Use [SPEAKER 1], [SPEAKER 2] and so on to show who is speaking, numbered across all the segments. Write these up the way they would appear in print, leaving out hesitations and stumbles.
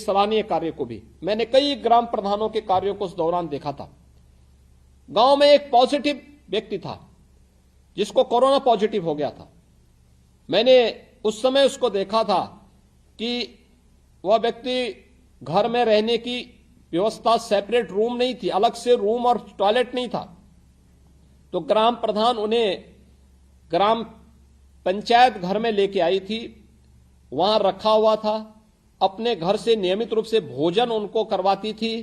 [SPEAKER 1] सराहनीय कार्य को भी। मैंने कई ग्राम प्रधानों के कार्यों को उस दौरान देखा था। गांव में एक पॉजिटिव व्यक्ति था जिसको कोरोना पॉजिटिव हो गया था। मैंने उस समय उसको देखा था कि वह व्यक्ति घर में रहने की व्यवस्था, सेपरेट रूम नहीं थी, अलग से रूम और टॉयलेट नहीं था। तो ग्राम प्रधान उन्हें ग्राम पंचायत घर में लेके आई थी, वहां रखा हुआ था, अपने घर से नियमित रूप से भोजन उनको करवाती थी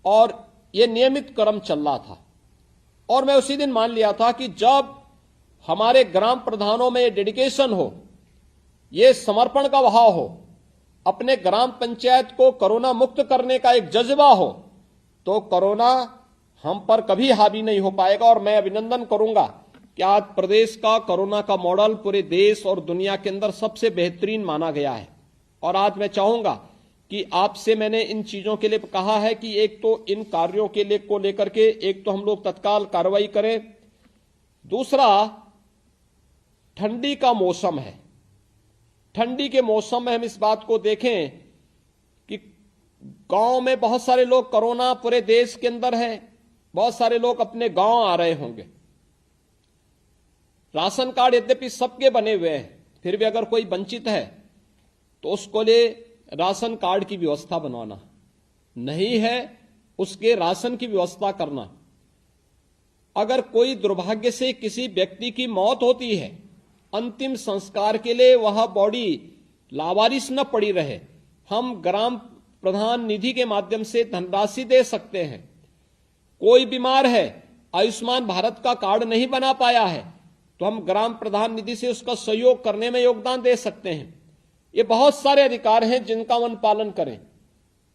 [SPEAKER 1] और यह नियमित क्रम चल रहा था। और मैं उसी दिन मान लिया था कि जब हमारे ग्राम प्रधानों में डेडिकेशन हो, ये समर्पण का भाव हो, अपने ग्राम पंचायत को कोरोना मुक्त करने का एक जज्बा हो, तो कोरोना हम पर कभी हावी नहीं हो पाएगा। और मैं अभिनंदन करूंगा कि आज प्रदेश का कोरोना का मॉडल पूरे देश और दुनिया के अंदर सबसे बेहतरीन माना गया है। और आज मैं चाहूंगा कि आपसे मैंने इन चीजों के लिए कहा है कि एक तो इन कार्यों के लिए को लेकर के एक तो हम लोग तत्काल कार्रवाई करें। दूसरा, ठंडी का मौसम है, ठंडी के मौसम में हम इस बात को देखें कि गांव में बहुत सारे लोग, कोरोना पूरे देश के अंदर है, बहुत सारे लोग अपने गांव आ रहे होंगे। राशन कार्ड यद्यपि सबके बने हुए हैं, फिर भी अगर कोई वंचित है तो उसको लिए राशन कार्ड की व्यवस्था बनवाना, नहीं है उसके राशन की व्यवस्था करना। अगर कोई दुर्भाग्य से किसी व्यक्ति की मौत होती है, अंतिम संस्कार के लिए वह बॉडी लावारिस न पड़ी रहे, हम ग्राम प्रधान निधि के माध्यम से धनराशि दे सकते हैं। कोई बीमार है, आयुष्मान भारत का कार्ड नहीं बना पाया है, तो हम ग्राम प्रधान निधि से उसका सहयोग करने में योगदान दे सकते हैं। ये बहुत सारे अधिकार हैं जिनका वन पालन करें।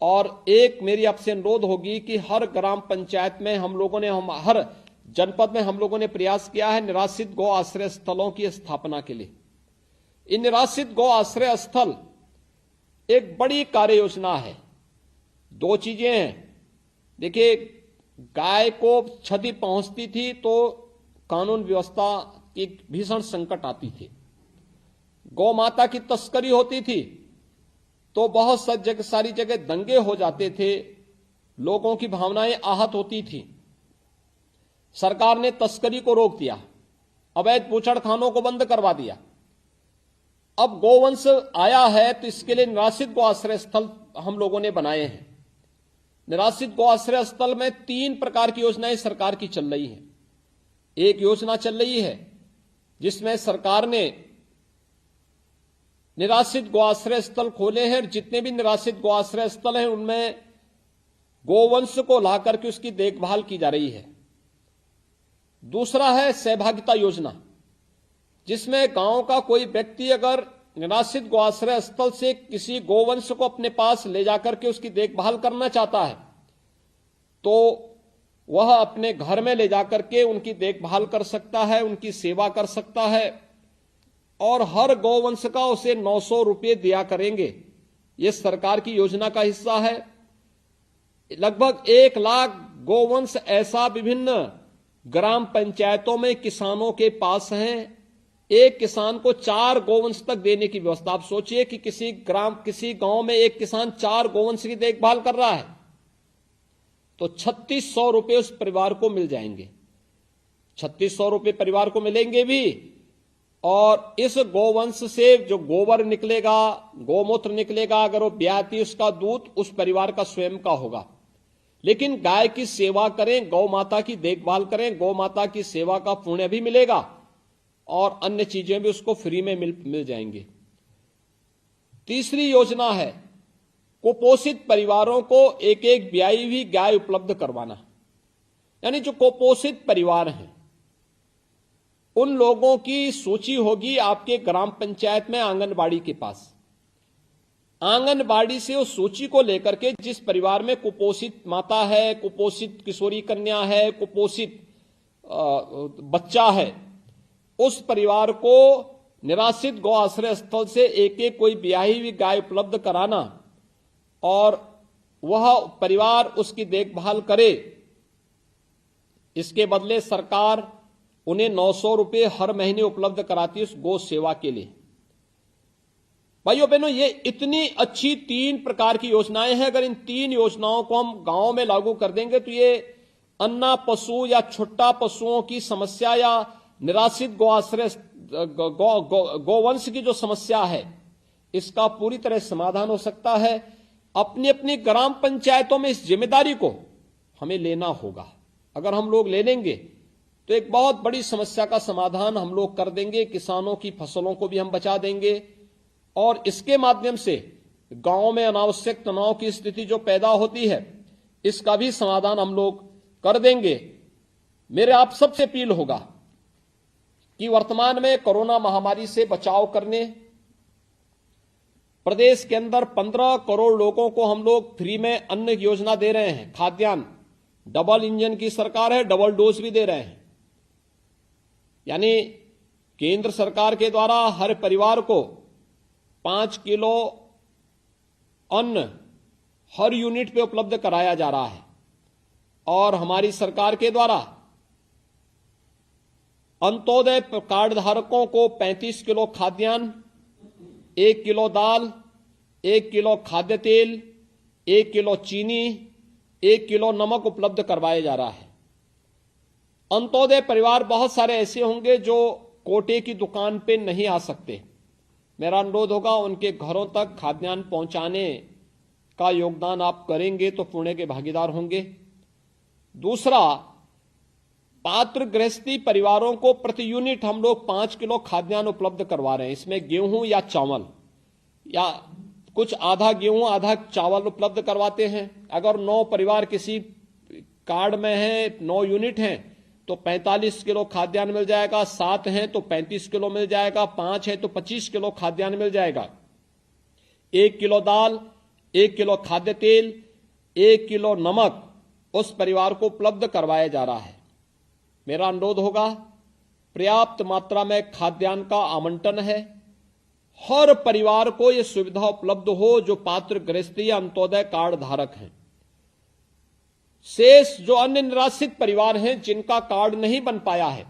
[SPEAKER 1] और एक मेरी आपसे अनुरोध होगी कि हर ग्राम पंचायत में हम लोगों ने, हर जनपद में हम लोगों ने प्रयास किया है निराश्रित गौ आश्रय स्थलों की स्थापना के लिए। इन निराश्रित गौ आश्रय स्थल एक बड़ी कार्य योजना है। दो चीजें हैं, देखिए, गाय को क्षति पहुंचती थी तो कानून व्यवस्था की भीषण संकट आती थी, गौ माता की तस्करी होती थी तो बहुत सारी जगह दंगे हो जाते थे, लोगों की भावनाएं आहत होती थी। सरकार ने तस्करी को रोक दिया, अवैध बूचड़खानों को बंद करवा दिया। अब गोवंश आया है तो इसके लिए निराश्रित गौ आश्रय स्थल हम लोगों ने बनाए हैं। निराश्रित गौ आश्रय स्थल में 3 प्रकार की योजनाएं सरकार की चल रही हैं। एक योजना चल रही है जिसमें सरकार ने निराश्रित गौ आश्रय स्थल खोले हैं, जितने भी निराश्रित गौ आश्रय स्थल हैं उनमें गोवंश को लाकर के उसकी देखभाल की जा रही है। दूसरा है सहभागिता योजना, जिसमें गांव का कोई व्यक्ति अगर निराश्रित गौ आश्रय स्थल से किसी गोवंश को अपने पास ले जाकर के उसकी देखभाल करना चाहता है तो वह अपने घर में ले जाकर के उनकी देखभाल कर सकता है, उनकी सेवा कर सकता है और हर गौवंश का उसे 900 रुपये दिया करेंगे। यह सरकार की योजना का हिस्सा है। लगभग 1 लाख गौवंश ऐसा विभिन्न ग्राम पंचायतों में किसानों के पास हैं। एक किसान को 4 गोवंश तक देने की व्यवस्था। आप सोचिए कि किसी गांव में एक किसान 4 गोवंश की देखभाल कर रहा है तो 3600 रुपये उस परिवार को मिल जाएंगे। 3600 रुपये परिवार को मिलेंगे भी और इस गोवंश से जो गोबर निकलेगा, गोमूत्र निकलेगा, अगर वो ब्याती उसका दूध उस परिवार का स्वयं का होगा। लेकिन गाय की सेवा करें, गौ माता की देखभाल करें, गौ माता की सेवा का पुण्य भी मिलेगा और अन्य चीजें भी उसको फ्री में मिल जाएंगी। तीसरी योजना है कुपोषित परिवारों को एक ब्याई हुई गाय उपलब्ध करवाना। यानी जो कुपोषित परिवार हैं उन लोगों की सूची होगी आपके ग्राम पंचायत में आंगनबाड़ी के पास। आंगनबाड़ी से उस सूची को लेकर के जिस परिवार में कुपोषित माता है, कुपोषित किशोरी कन्या है, कुपोषित बच्चा है, उस परिवार को निराश्रित गौ आश्रय स्थल से एक कोई ब्याही हुई गाय उपलब्ध कराना और वह परिवार उसकी देखभाल करे। इसके बदले सरकार उन्हें 900 रुपये हर महीने उपलब्ध कराती है उस गौ सेवा के लिए। भाइयों बहनों, ये इतनी अच्छी 3 प्रकार की योजनाएं हैं। अगर इन 3 योजनाओं को हम गांव में लागू कर देंगे तो ये अन्ना पशु या छुट्टा पशुओं की समस्या या निराश्रित गौआश्रय गोवंश की जो समस्या है, इसका पूरी तरह समाधान हो सकता है। अपनी अपनी ग्राम पंचायतों में इस जिम्मेदारी को हमें लेना होगा। अगर हम लोग ले लेंगे तो एक बहुत बड़ी समस्या का समाधान हम लोग कर देंगे, किसानों की फसलों को भी हम बचा देंगे और इसके माध्यम से गांव में अनावश्यक तनाव की स्थिति जो पैदा होती है, इसका भी समाधान हम लोग कर देंगे। मेरे आप सबसे अपील होगा कि वर्तमान में कोरोना महामारी से बचाव करने प्रदेश के अंदर 15 करोड़ लोगों को हम लोग फ्री में अन्न योजना दे रहे हैं, खाद्यान्न। डबल इंजन की सरकार है, डबल डोज भी दे रहे हैं। यानी केंद्र सरकार के द्वारा हर परिवार को 5 किलो अन्न हर यूनिट पे उपलब्ध कराया जा रहा है और हमारी सरकार के द्वारा अंत्योदय कार्ड धारकों को 35 किलो खाद्यान्न, 1 किलो दाल, 1 किलो खाद्य तेल, 1 किलो चीनी, 1 किलो नमक उपलब्ध करवाया जा रहा है। अंत्योदय परिवार बहुत सारे ऐसे होंगे जो कोटे की दुकान पे नहीं आ सकते। मेरा अनुरोध होगा उनके घरों तक खाद्यान्न पहुंचाने का योगदान आप करेंगे तो पुण्य के भागीदार होंगे। दूसरा, पात्र गृहस्थी परिवारों को प्रति यूनिट हम लोग 5 किलो खाद्यान्न उपलब्ध करवा रहे हैं। इसमें गेहूं या चावल या कुछ आधा गेहूं आधा चावल उपलब्ध करवाते हैं। अगर 9 परिवार किसी कार्ड में है, 9 यूनिट हैं तो 45 किलो खाद्यान्न मिल जाएगा, 7 हैं तो 35 किलो मिल जाएगा, 5 है तो 25 किलो खाद्यान्न मिल जाएगा। 1 किलो दाल, 1 किलो खाद्य तेल, 1 किलो नमक उस परिवार को उपलब्ध करवाया जा रहा है। मेरा अनुरोध होगा पर्याप्त मात्रा में खाद्यान्न का आवंटन है, हर परिवार को यह सुविधा उपलब्ध हो जो पात्र गृहस्थी या अंत्योदय कार्ड धारक हैं। शेष जो अन्य निराश्रित परिवार हैं जिनका कार्ड नहीं बन पाया है,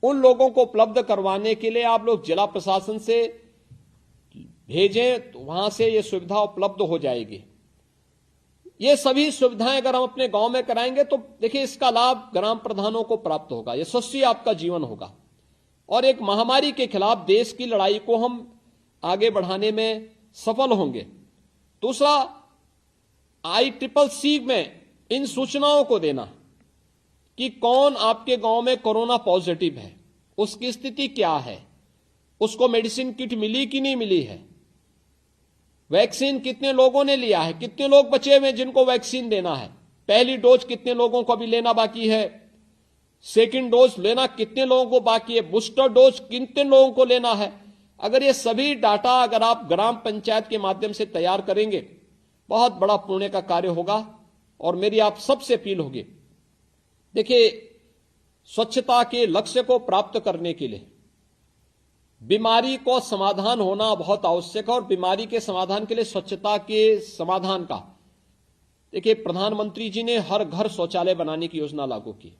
[SPEAKER 1] उन लोगों को उपलब्ध करवाने के लिए आप लोग जिला प्रशासन से भेजें तो वहां से यह सुविधा उपलब्ध हो जाएगी। ये सभी सुविधाएं अगर हम अपने गांव में कराएंगे तो देखिए इसका लाभ ग्राम प्रधानों को प्राप्त होगा, यशस्वी आपका जीवन होगा और एक महामारी के खिलाफ देश की लड़ाई को हम आगे बढ़ाने में सफल होंगे। दूसरा, ICCC में इन सूचनाओं को देना कि कौन आपके गांव में कोरोना पॉजिटिव है, उसकी स्थिति क्या है, उसको मेडिसिन किट मिली कि नहीं मिली है, वैक्सीन कितने लोगों ने लिया है, कितने लोग बचे हुए जिनको वैक्सीन देना है, पहली डोज कितने लोगों को अभी लेना बाकी है, सेकंड डोज लेना कितने लोगों को बाकी है, बूस्टर डोज कितने लोगों को लेना है। अगर ये सभी डाटा अगर आप ग्राम पंचायत के माध्यम से तैयार करेंगे, बहुत बड़ा पुण्य का कार्य होगा। और मेरी आप सबसे अपील होगी, देखिए स्वच्छता के लक्ष्य को प्राप्त करने के लिए बीमारी को समाधान होना बहुत आवश्यक है और बीमारी के समाधान के लिए स्वच्छता के समाधान का, देखिए प्रधानमंत्री जी ने हर घर शौचालय बनाने की योजना लागू की।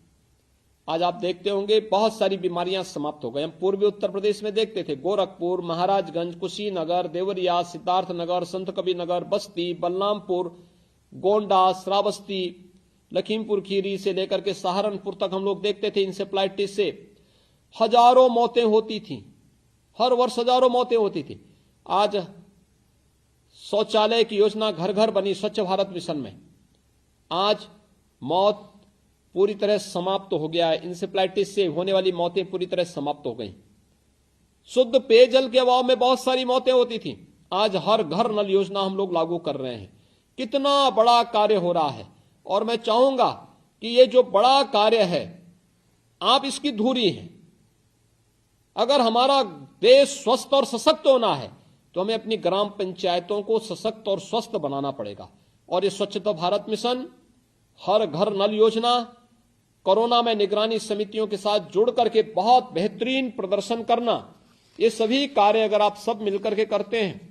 [SPEAKER 1] आज आप देखते होंगे बहुत सारी बीमारियां समाप्त हो गई। हम पूर्वी उत्तर प्रदेश में देखते थे, गोरखपुर, महाराजगंज, कुशीनगर, देवरिया, सिद्धार्थनगर, संत कबीरनगर, बस्ती, बलरामपुर, गोंडा, श्रावस्ती, लखीमपुर खीरी से लेकर के सहारनपुर तक हम लोग देखते थे इंसेफ्लाइटिस से हजारों मौतें होती थी, हर वर्ष हजारों मौतें होती थी। आज शौचालय की योजना घर घर बनी स्वच्छ भारत मिशन में, आज मौत पूरी तरह समाप्त हो गया है। इंसेफ्लाइटिस से होने वाली मौतें पूरी तरह समाप्त हो गई। शुद्ध पेयजल के अभाव में बहुत सारी मौतें होती थी, आज हर घर नल योजना हम लोग लागू कर रहे हैं। कितना बड़ा कार्य हो रहा है और मैं चाहूंगा कि ये जो बड़ा कार्य है आप इसकी धुरी हैं। अगर हमारा देश स्वस्थ और सशक्त होना है तो हमें अपनी ग्राम पंचायतों को सशक्त और स्वस्थ बनाना पड़ेगा। और ये स्वच्छता भारत मिशन, हर घर नल योजना, कोरोना में निगरानी समितियों के साथ जुड़ करके बहुत बेहतरीन प्रदर्शन करना, ये सभी कार्य अगर आप सब मिलकर के करते हैं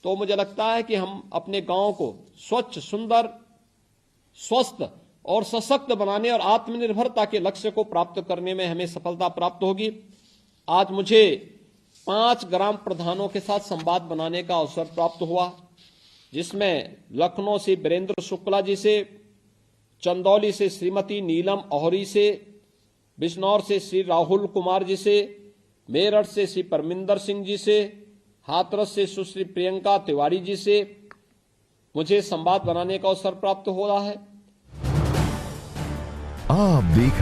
[SPEAKER 1] तो मुझे लगता है कि हम अपने गांव को स्वच्छ, सुंदर, स्वस्थ और सशक्त बनाने और आत्मनिर्भरता के लक्ष्य को प्राप्त करने में हमें सफलता प्राप्त होगी। आज मुझे 5 ग्राम प्रधानों के साथ संवाद बनाने का अवसर प्राप्त हुआ, जिसमें लखनऊ से वीरेंद्र शुक्ला जी से, चंदौली से श्रीमती नीलम ओहरी से, बिजनौर से श्री राहुल कुमार जी से, मेरठ से श्री परमिंदर सिंह जी से, हाथरस से सुश्री प्रियंका तिवारी जी से मुझे संवाद बनाने का अवसर प्राप्त हो रहा है।
[SPEAKER 2] आप देख रहे